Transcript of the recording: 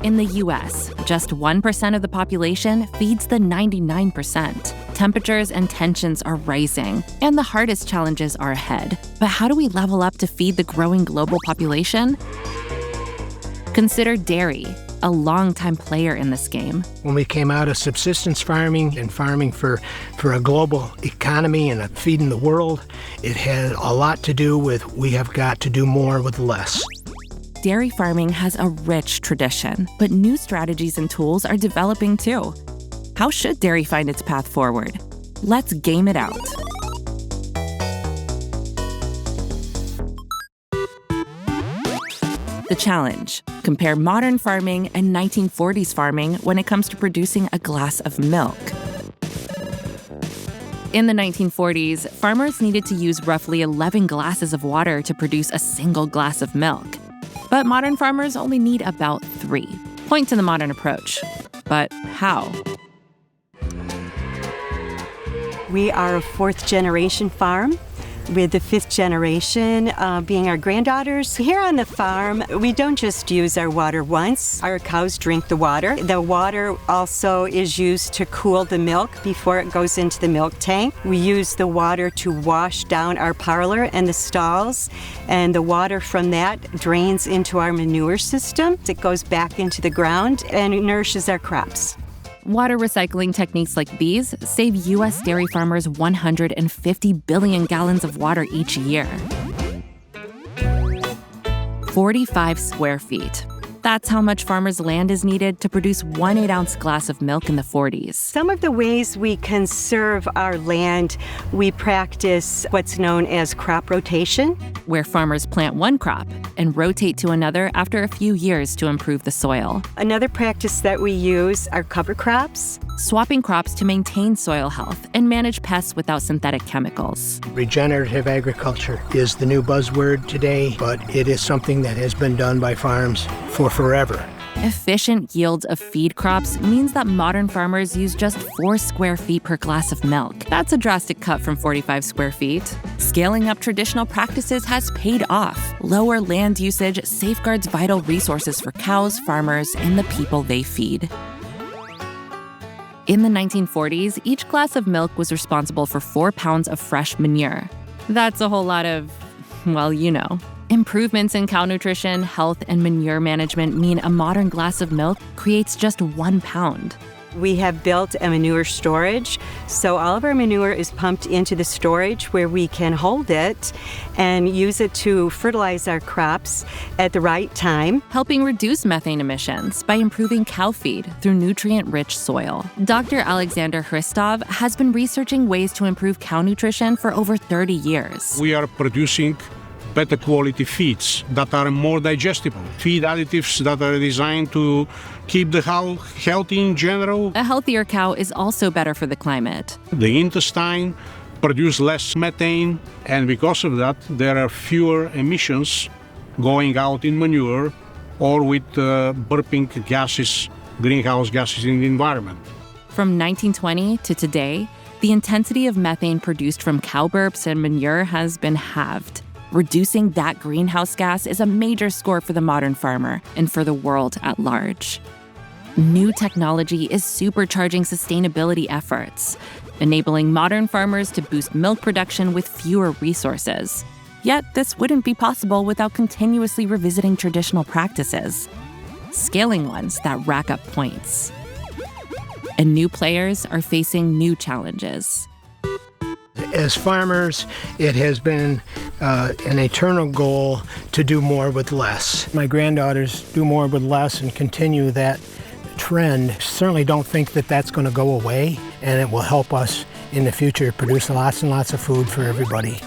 In the US, just 1% of the population feeds the 99%. Temperatures and tensions are rising, and the hardest challenges are ahead. But how do we level up to feed the growing global population? Consider dairy, a longtime player in this game. When we came out of subsistence farming and farming for a global economy and feeding the world, it had a lot to do with we have got to do more with less. Dairy farming has a rich tradition, but new strategies and tools are developing too. How should dairy find its path forward? Let's game it out. The challenge: compare modern farming and 1940s farming when it comes to producing a glass of milk. In the 1940s, farmers needed to use roughly 11 glasses of water to produce a single glass of milk. But modern farmers only need about 3. Point to the modern approach. But how? We are a 4th-generation farm, with the 5th generation being our granddaughters. Here on the farm, we don't just use our water once. Our cows drink the water. The water also is used to cool the milk before it goes into the milk tank. We use the water to wash down our parlor and the stalls, and the water from that drains into our manure system. It goes back into the ground and it nourishes our crops. Water recycling techniques like these save U.S. dairy farmers 150 billion gallons of water each year. 45 square feet. That's how much farmers' land is needed to produce 1 8-ounce glass of milk in the 40s. Some of the ways we conserve our land, we practice what's known as crop rotation, where farmers plant one crop and rotate to another after a few years to improve the soil. Another practice that we use are cover crops, swapping crops to maintain soil health and manage pests without synthetic chemicals. Regenerative agriculture is the new buzzword today, but it is something that has been done by farms for forever. Efficient yields of feed crops means that modern farmers use just 4 square feet per glass of milk. That's a drastic cut from 45 square feet. Scaling up traditional practices has paid off. Lower land usage safeguards vital resources for cows, farmers, and the people they feed. In the 1940s, each glass of milk was responsible for 4 pounds of fresh manure. That's a whole lot of, well, you know. Improvements in cow nutrition, health, and manure management mean a modern glass of milk creates just 1 pound. We have built a manure storage, so all of our manure is pumped into the storage where we can hold it and use it to fertilize our crops at the right time, helping reduce methane emissions by improving cow feed through nutrient-rich soil. Dr. Alexander Hristov has been researching ways to improve cow nutrition for over 30 years. We are producing better quality feeds that are more digestible, feed additives that are designed to keep the cow healthy in general. A healthier cow is also better for the climate. The intestine produces less methane, and because of that, there are fewer emissions going out in manure or with burping gases, greenhouse gases in the environment. From 1920 to today, the intensity of methane produced from cow burps and manure has been halved. Reducing that greenhouse gas is a major score for the modern farmer and for the world at large. New technology is supercharging sustainability efforts, enabling modern farmers to boost milk production with fewer resources. Yet, this wouldn't be possible without continuously revisiting traditional practices, scaling ones that rack up points. And new players are facing new challenges. As farmers, it has been an eternal goal to do more with less. My granddaughters do more with less and continue that trend. Certainly don't think that that's going to go away, and it will help us in the future produce lots and lots of food for everybody.